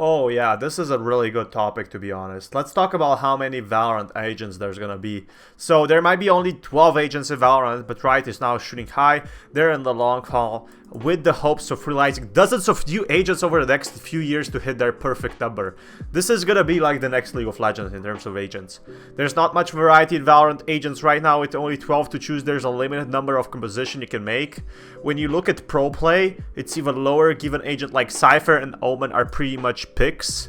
Oh yeah, this is a really good topic to be honest. Let's talk about how many Valorant agents there's gonna be. So there might be only 12 agents in Valorant, but Riot is now shooting high. They're in the long haul with the hopes of realizing dozens of new agents over the next few years to hit their perfect number. This is gonna be like the next League of Legends in terms of agents. There's not much variety in Valorant agents right now with only 12 to choose. There's a limited number of composition you can make. When you look at pro play, it's even lower given agent like Cypher and Omen are pretty much picks.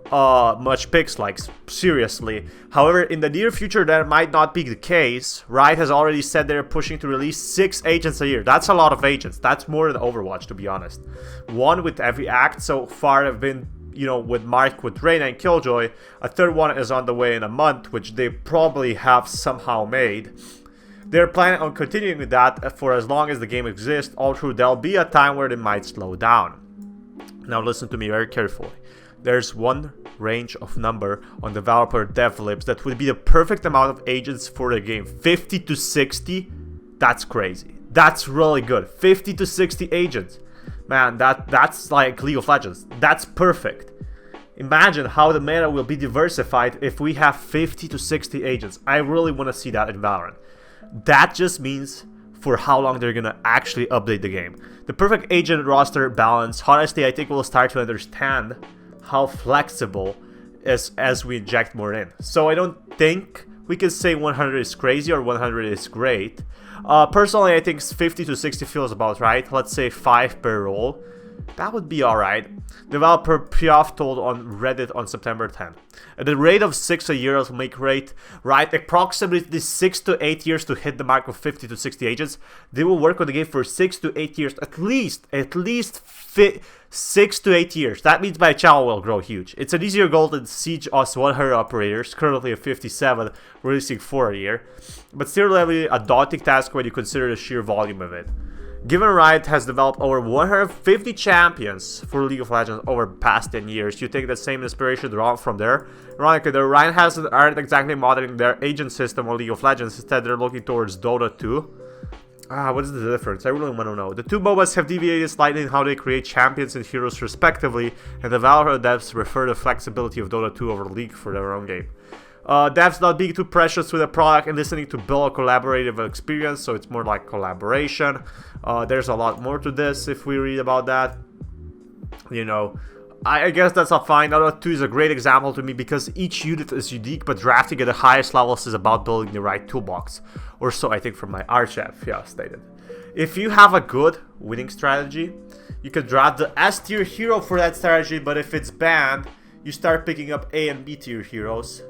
Like seriously. However, in the near future that might not be the case. Riot has already said they're pushing to release 6 agents a year. That's a lot of agents. That's more than Overwatch, to be honest. One with every act so far have been, with Mark, with Reyna and Killjoy. A third one is on the way in a month, which they probably have somehow made. They're planning on continuing with that for as long as the game exists, although there'll be a time where they might slow down. Now listen to me very carefully. There's one range of number on developer dev libs that would be the perfect amount of agents for the game. 50 to 60, that's crazy. That's really good. 50 to 60 agents. Man, that's like League of Legends. That's perfect. Imagine how the meta will be diversified if we have 50 to 60 agents. I really want to see that in Valorant. That just means for how long they're gonna actually update the game. The perfect agent roster balance, honestly, I think we'll start to understand how flexible as we inject more in. So I don't think we can say 100 is crazy or 100 is great. Personally, I think 50 to 60 feels about right. Let's say 5 per role. That would be alright. Developer Piaf told on Reddit on September 10. At the rate of 6 a year will make Riot approximately 6 to 8 years to hit the mark of 50 to 60 agents. They will work on the game for 6 to 8 years, at least 6 to 8 years. That means my channel will grow huge. It's an easier goal than Siege Us 100 operators, currently at 57, releasing 4 a year. But still a daunting task when you consider the sheer volume of it. Given Riot has developed over 150 champions for League of Legends over the past 10 years, you take that same inspiration drawn from there? Ironically, the Riot aren't exactly modeling their agent system on League of Legends, instead they're looking towards Dota 2. What is the difference? I really want to know. The two MOBAs have deviated slightly in how they create champions and heroes respectively, and the Valorant devs prefer the flexibility of Dota 2 over League for their own game. Devs not being too precious with the product and listening to build a collaborative experience, so it's more like collaboration. There's a lot more to this if we read about that. I guess that's a fine. Dota 2 is a great example to me because each unit is unique, but drafting at the highest levels is about building the right toolbox. Or so I think from my archef, stated. If you have a good winning strategy, you can draft the S tier hero for that strategy, but if it's banned, you start picking up A and B tier heroes.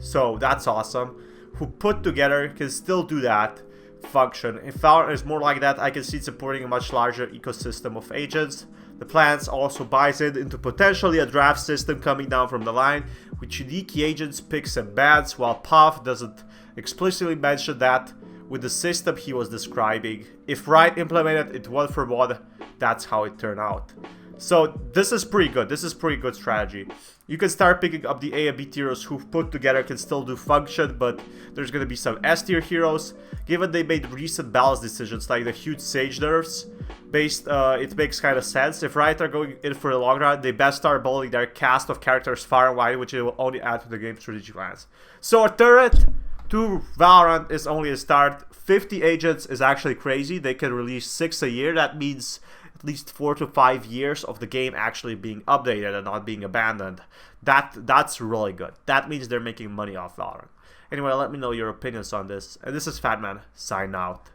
So that's awesome. Who put together can still do that function. If Valorant is more like that, I can see it supporting a much larger ecosystem of agents. The plans also buys into potentially a draft system coming down from the line with unique agents, picks and bans, while Puff doesn't explicitly mention that with the system he was describing. If Riot implemented it one for one, that's how it turned out. So this is pretty good. This is pretty good strategy. You can start picking up the A and B tiers who put together can still do function, but there's going to be some S tier heroes. Given they made recent balance decisions like the huge Sage nerfs, it makes kind of sense. If Riot are going in for the long run, they best start building their cast of characters far and wide, which it will only add to the game's strategic plans. So a turret to Valorant is only a start. 50 agents is actually crazy. They can release 6 a year. That means at least 4 to 5 years of the game actually being updated and not being abandoned. That's really good. That means they're making money off Valorant. Anyway, let me know your opinions on this. And this is Fatman, sign out.